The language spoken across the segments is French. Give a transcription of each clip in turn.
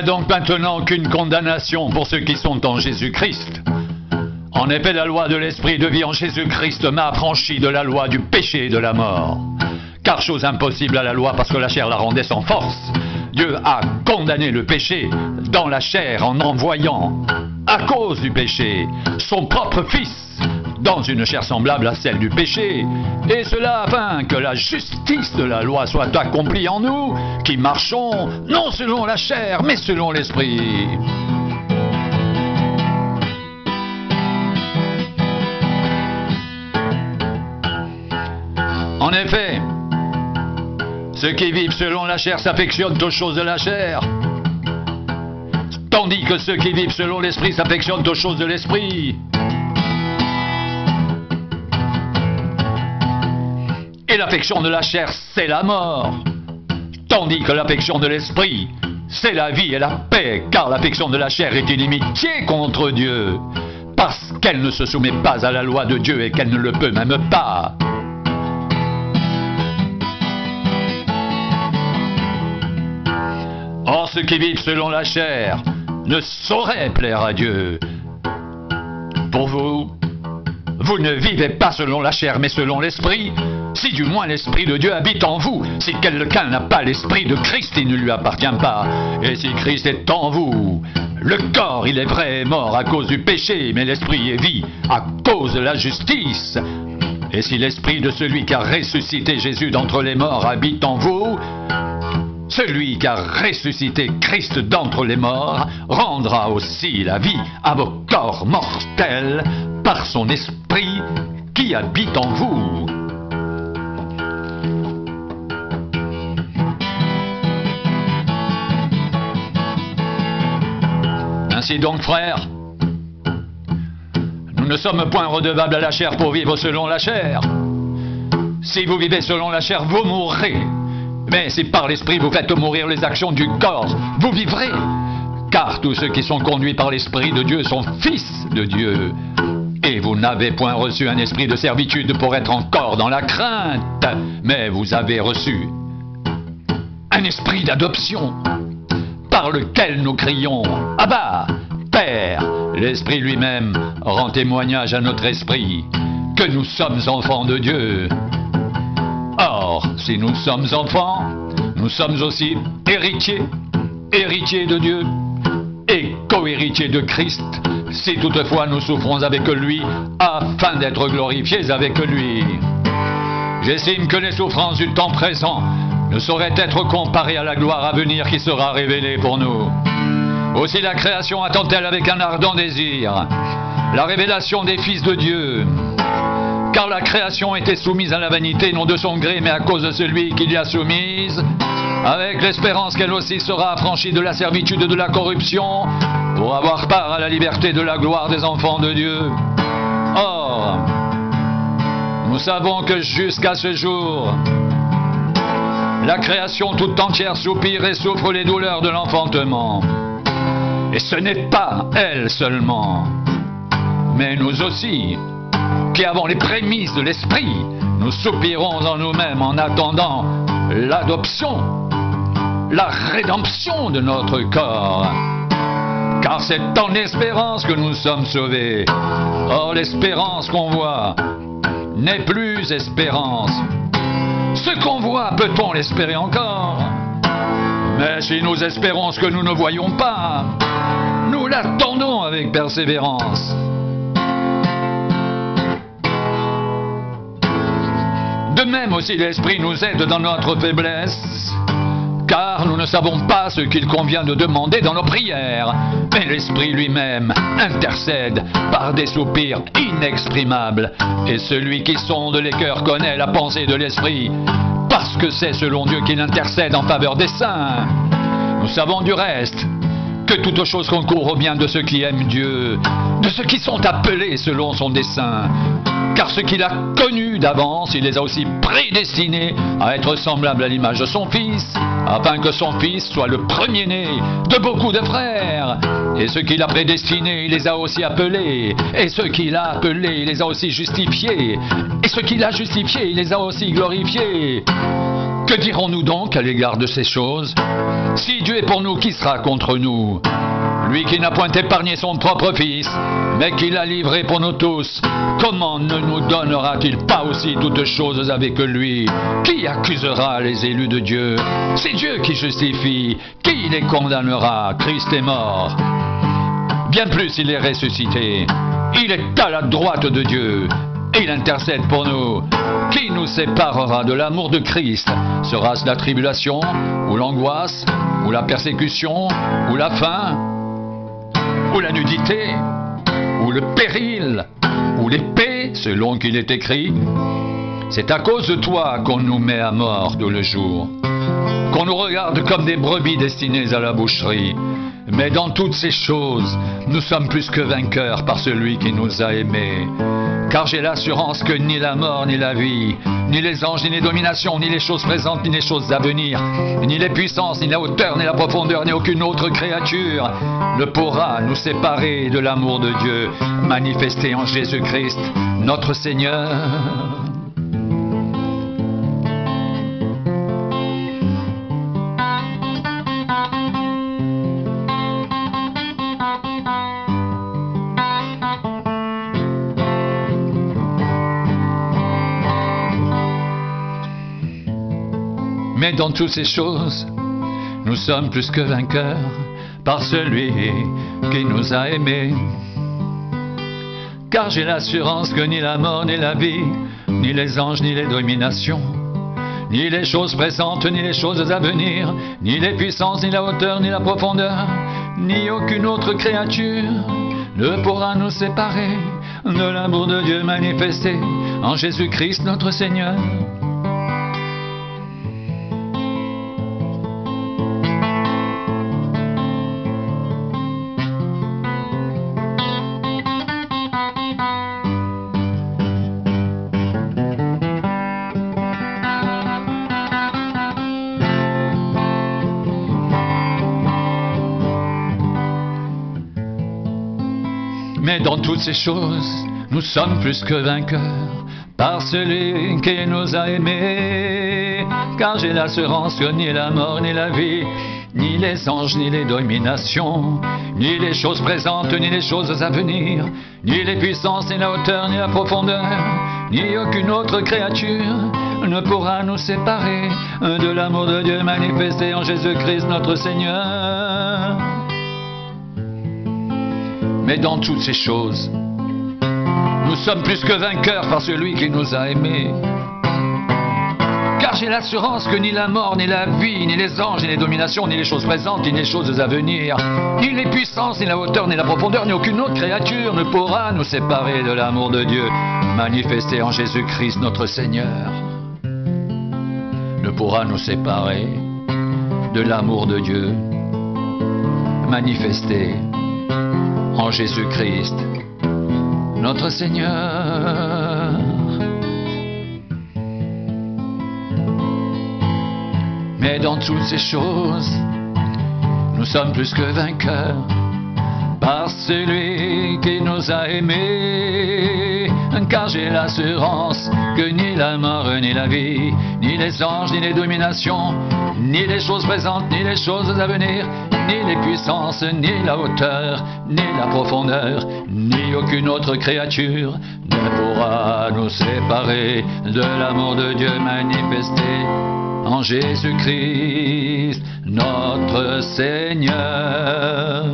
a donc maintenant qu'une condamnation pour ceux qui sont en Jésus-Christ. En effet, la loi de l'esprit de vie en Jésus-Christ m'a affranchi de la loi du péché et de la mort. Car chose impossible à la loi parce que la chair la rendait sans force. Dieu a condamné le péché dans la chair en envoyant, à cause du péché, son propre Fils dans une chair semblable à celle du péché, et cela afin que la justice de la loi soit accomplie en nous, qui marchons non selon la chair, mais selon l'esprit. En effet, ceux qui vivent selon la chair s'affectionnent aux choses de la chair, tandis que ceux qui vivent selon l'esprit s'affectionnent aux choses de l'esprit. Et l'affection de la chair, c'est la mort, tandis que l'affection de l'esprit, c'est la vie et la paix, car l'affection de la chair est inimitié contre Dieu, parce qu'elle ne se soumet pas à la loi de Dieu et qu'elle ne le peut même pas. Or, ceux qui vivent selon la chair ne sauraient plaire à Dieu. Pour vous, vous ne vivez pas selon la chair, mais selon l'esprit, si du moins l'esprit de Dieu habite en vous. Si quelqu'un n'a pas l'esprit de Christ, il ne lui appartient pas. Et si Christ est en vous, le corps, il est vrai, est mort à cause du péché, mais l'esprit est vie à cause de la justice. Et si l'esprit de celui qui a ressuscité Jésus d'entre les morts habite en vous, celui qui a ressuscité Christ d'entre les morts rendra aussi la vie à vos corps mortels par son esprit qui habite en vous. Ainsi donc, frères, nous ne sommes point redevables à la chair pour vivre selon la chair. Si vous vivez selon la chair, vous mourrez. Mais si par l'esprit vous faites mourir les actions du corps, vous vivrez. Car tous ceux qui sont conduits par l'esprit de Dieu sont fils de Dieu. Et vous n'avez point reçu un esprit de servitude pour être encore dans la crainte, mais vous avez reçu un esprit d'adoption, par lequel nous crions « Abba, Père !» L'Esprit lui-même rend témoignage à notre esprit que nous sommes enfants de Dieu. Or, si nous sommes enfants, nous sommes aussi héritiers, héritiers de Dieu et co-héritiers de Christ, si toutefois nous souffrons avec lui, afin d'être glorifiés avec lui. J'estime que les souffrances du temps présent ne sauraient être comparées à la gloire à venir qui sera révélée pour nous. Aussi la création attend-elle avec un ardent désir la révélation des fils de Dieu. Car la création était soumise à la vanité, non de son gré, mais à cause de celui qui l'y a soumise, avec l'espérance qu'elle aussi sera affranchie de la servitude de la corruption, pour avoir part à la liberté de la gloire des enfants de Dieu. Or, nous savons que jusqu'à ce jour, la création toute entière soupire et souffre les douleurs de l'enfantement. Et ce n'est pas elle seulement, mais nous aussi, qui avons les prémices de l'esprit, nous soupirons en nous-mêmes en attendant l'adoption, la rédemption de notre corps. Car c'est en espérance que nous sommes sauvés. Or, l'espérance qu'on voit n'est plus espérance. Ce qu'on voit, peut-on l'espérer encore? Mais si nous espérons ce que nous ne voyons pas, nous l'attendons avec persévérance. De même aussi l'Esprit nous aide dans notre faiblesse, car nous ne savons pas ce qu'il convient de demander dans nos prières, mais l'Esprit lui-même intercède par des soupirs inexprimables, et celui qui sonde les cœurs connaît la pensée de l'Esprit, parce que c'est selon Dieu qu'il intercède en faveur des saints. Nous savons du reste que toute chose concourt au bien de ceux qui aiment Dieu, de ceux qui sont appelés selon son dessein. Car ceux qu'il a connus d'avance, il les a aussi prédestinés à être semblables à l'image de son Fils, afin que son Fils soit le premier-né de beaucoup de frères. Et ceux qu'il a prédestinés, il les a aussi appelés. Et ceux qu'il a appelés, il les a aussi justifiés. Et ceux qu'il a justifiés, il les a aussi glorifiés. Que dirons-nous donc à l'égard de ces choses? Si Dieu est pour nous, qui sera contre nous? Lui qui n'a point épargné son propre Fils, mais qui l'a livré pour nous tous, comment ne nous donnera-t-il pas aussi toutes choses avec lui? Qui accusera les élus de Dieu? C'est Dieu qui justifie. Qui les condamnera? Christ est mort. Bien plus, il est ressuscité. Il est à la droite de Dieu. Et il intercède pour nous. Qui nous séparera de l'amour de Christ? Sera-ce la tribulation, ou l'angoisse, ou la persécution, ou la faim, ou la nudité, ou le péril, ou l'épée, selon qu'il est écrit? C'est à cause de toi qu'on nous met à mort tout le jour, qu'on nous regarde comme des brebis destinées à la boucherie. Mais dans toutes ces choses, nous sommes plus que vainqueurs par celui qui nous a aimés. Car j'ai l'assurance que ni la mort, ni la vie, ni les anges, ni les dominations, ni les choses présentes, ni les choses à venir, ni les puissances, ni la hauteur, ni la profondeur, ni aucune autre créature ne pourra nous séparer de l'amour de Dieu manifesté en Jésus-Christ, notre Seigneur. Mais dans toutes ces choses, nous sommes plus que vainqueurs par celui qui nous a aimés. Car j'ai l'assurance que ni la mort, ni la vie, ni les anges, ni les dominations, ni les choses présentes, ni les choses à venir, ni les puissances, ni la hauteur, ni la profondeur, ni aucune autre créature ne pourra nous séparer de l'amour de Dieu manifesté en Jésus-Christ notre Seigneur. Mais dans toutes ces choses, nous sommes plus que vainqueurs par celui qui nous a aimés. Car j'ai l'assurance que ni la mort, ni la vie, ni les anges, ni les dominations, ni les choses présentes, ni les choses à venir, ni les puissances, ni la hauteur, ni la profondeur, ni aucune autre créature ne pourra nous séparer de l'amour de Dieu manifesté en Jésus-Christ notre Seigneur. Mais dans toutes ces choses, nous sommes plus que vainqueurs par celui qui nous a aimés. Car j'ai l'assurance que ni la mort, ni la vie, ni les anges, ni les dominations, ni les choses présentes, ni les choses à venir, ni les puissances, ni la hauteur, ni la profondeur, ni aucune autre créature ne pourra nous séparer de l'amour de Dieu manifesté en Jésus-Christ notre Seigneur. Ne pourra nous séparer de l'amour de Dieu manifesté en Jésus-Christ, notre Seigneur. Mais dans toutes ces choses, nous sommes plus que vainqueurs par celui qui nous a aimés. Car j'ai l'assurance que ni la mort, ni la vie, ni les anges, ni les dominations, ni les choses présentes, ni les choses à venir, ni les puissances, ni la hauteur, ni la profondeur, ni aucune autre créature ne pourra nous séparer de l'amour de Dieu manifesté en Jésus-Christ, notre Seigneur.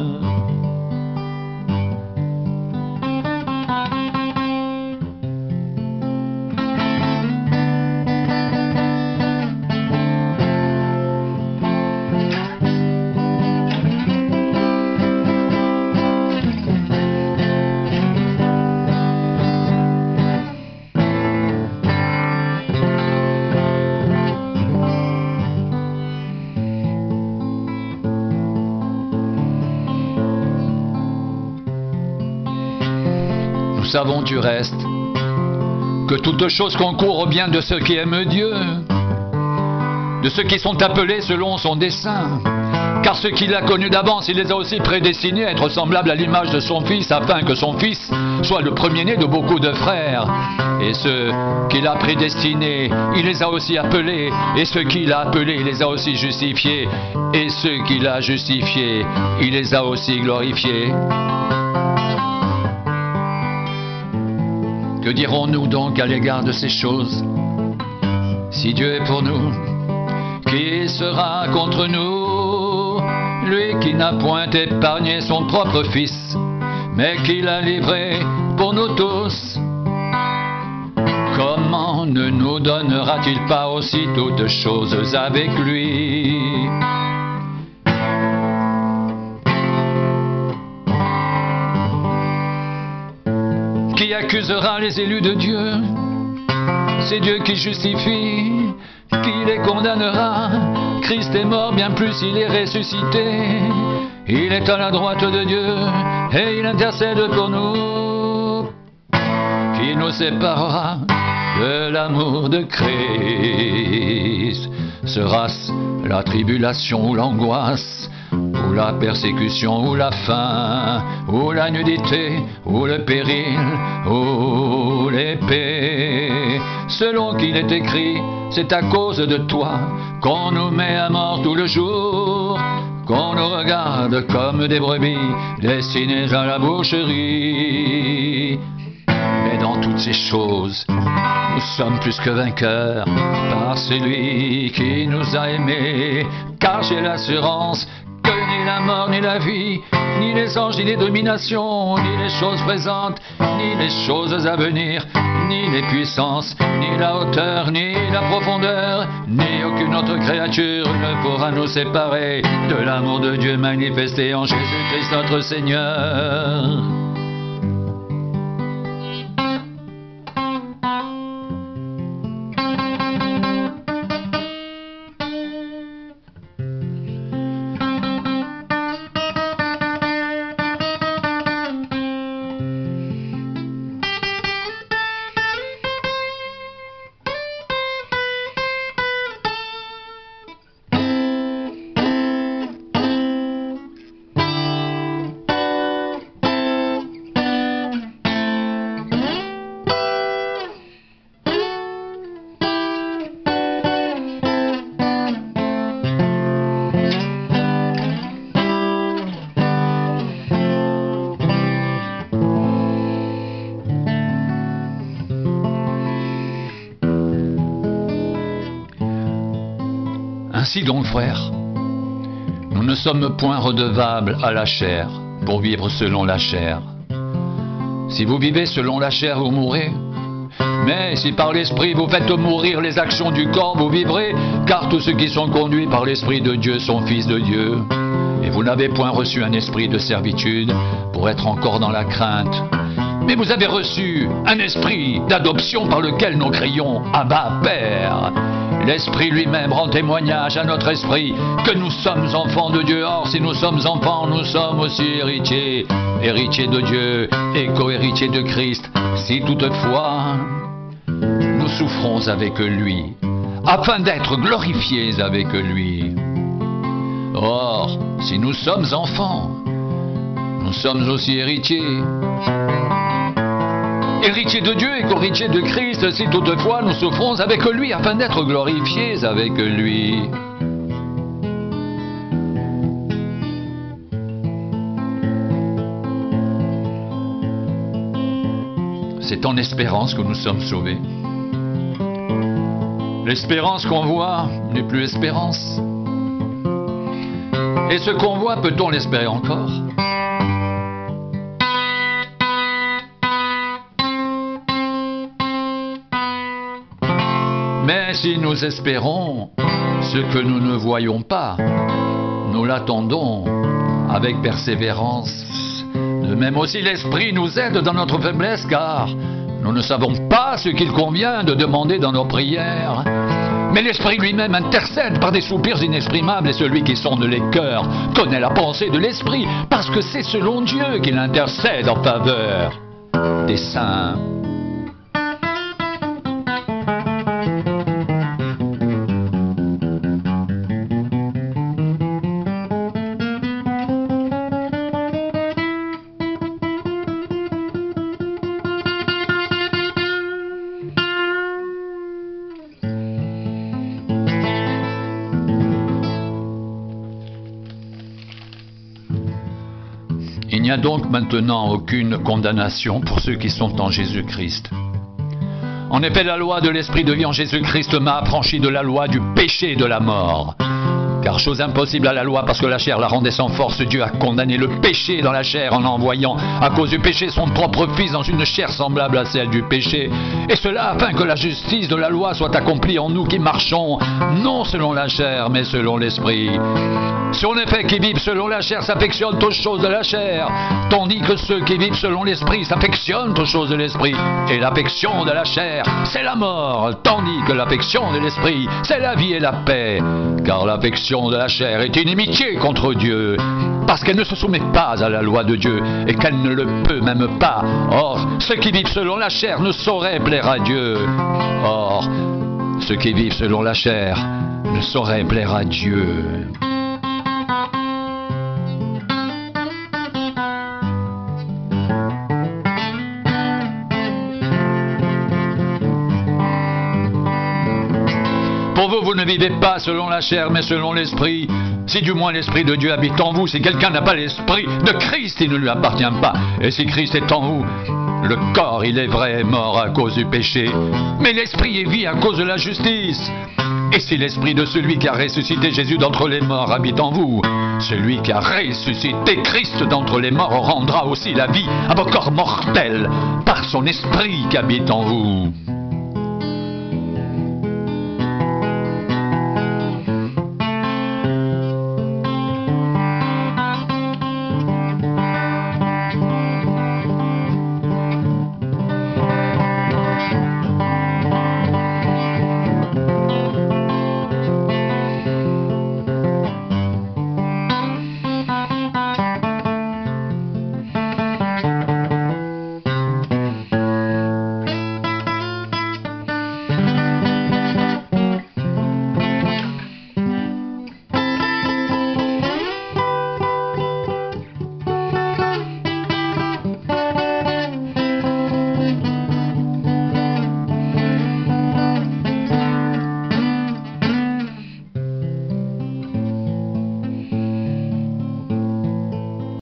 Nous savons du reste que toutes choses concourent au bien de ceux qui aiment Dieu, de ceux qui sont appelés selon son dessein. Car ceux qu'il a connus d'avance, il les a aussi prédestinés à être semblables à l'image de son Fils, afin que son Fils soit le premier-né de beaucoup de frères. Et ceux qu'il a prédestinés, il les a aussi appelés. Et ceux qu'il a appelés, il les a aussi justifiés. Et ceux qu'il a justifiés, il les a aussi glorifiés. Que dirons-nous donc à l'égard de ces choses? Si Dieu est pour nous, qui sera contre nous? Lui qui n'a point épargné son propre Fils, mais qui l'a livré pour nous tous. Comment ne nous donnera-t-il pas aussi toutes choses avec lui? Qui accusera les élus de Dieu? C'est Dieu qui justifie, qui les condamnera. Christ est mort, bien plus il est ressuscité. Il est à la droite de Dieu et il intercède pour nous. Qui nous séparera de l'amour de Christ? Sera-ce la tribulation ou l'angoisse, ou la persécution, ou la faim, ou la nudité, ou le péril, ou l'épée? Selon qu'il est écrit, c'est à cause de toi qu'on nous met à mort tout le jour, qu'on nous regarde comme des brebis destinées à la boucherie. Mais dans toutes ces choses, nous sommes plus que vainqueurs par celui qui nous a aimés, car j'ai l'assurance que ni la mort, ni la vie, ni les anges, ni les dominations, ni les choses présentes, ni les choses à venir, ni les puissances, ni la hauteur, ni la profondeur, ni aucune autre créature ne pourra nous séparer de l'amour de Dieu manifesté en Jésus-Christ notre Seigneur. Ainsi donc, frères, nous ne sommes point redevables à la chair pour vivre selon la chair. Si vous vivez selon la chair, vous mourrez. Mais si par l'Esprit vous faites mourir les actions du corps, vous vivrez, car tous ceux qui sont conduits par l'Esprit de Dieu sont fils de Dieu. Et vous n'avez point reçu un esprit de servitude pour être encore dans la crainte. Mais vous avez reçu un esprit d'adoption par lequel nous crions « Abba, Père ». L'Esprit lui-même rend témoignage à notre esprit que nous sommes enfants de Dieu. Or, si nous sommes enfants, nous sommes aussi héritiers, héritiers de Dieu et co-héritiers de Christ. Si toutefois, nous souffrons avec lui, afin d'être glorifiés avec lui. Or, si nous sommes enfants, nous sommes aussi héritiers. Héritiers de Dieu et co-héritiers de Christ, si toutefois nous souffrons avec lui, afin d'être glorifiés avec lui. C'est en espérance que nous sommes sauvés. L'espérance qu'on voit n'est plus espérance. Et ce qu'on voit, peut-on l'espérer encore ? Mais si nous espérons ce que nous ne voyons pas, nous l'attendons avec persévérance. De même aussi l'Esprit nous aide dans notre faiblesse, car nous ne savons pas ce qu'il convient de demander dans nos prières. Mais l'Esprit lui-même intercède par des soupirs inexprimables, et celui qui sonde les cœurs connaît la pensée de l'Esprit, parce que c'est selon Dieu qu'il intercède en faveur des saints. Il n'y a donc maintenant aucune condamnation pour ceux qui sont en Jésus-Christ. En effet, la loi de l'Esprit de vie en Jésus-Christ m'a affranchi de la loi du péché et de la mort. Car chose impossible à la loi, parce que la chair la rendait sans force, Dieu a condamné le péché dans la chair en envoyant, à cause du péché, son propre Fils dans une chair semblable à celle du péché. Et cela afin que la justice de la loi soit accomplie en nous qui marchons, non selon la chair, mais selon l'Esprit. Ceux en effet qui vivent selon la chair s'affectionnent aux choses de la chair, tandis que ceux qui vivent selon l'Esprit s'affectionnent aux choses de l'Esprit. Et l'affection de la chair, c'est la mort, tandis que l'affection de l'Esprit, c'est la vie et la paix. Car l'affection de la chair est inimitié contre Dieu, parce qu'elle ne se soumet pas à la loi de Dieu, et qu'elle ne le peut même pas. Or, ceux qui vivent selon la chair ne sauraient plaire à Dieu. Or, ceux qui vivent selon la chair ne sauraient plaire à Dieu. Pour vous, vous ne vivez pas selon la chair, mais selon l'Esprit. Si du moins l'Esprit de Dieu habite en vous, si quelqu'un n'a pas l'Esprit de Christ, il ne lui appartient pas. Et si Christ est en vous, le corps, il est vrai, est mort à cause du péché, mais l'Esprit est vie à cause de la justice. Et si l'Esprit de celui qui a ressuscité Jésus d'entre les morts habite en vous, celui qui a ressuscité Christ d'entre les morts rendra aussi la vie à vos corps mortels par son Esprit qui habite en vous.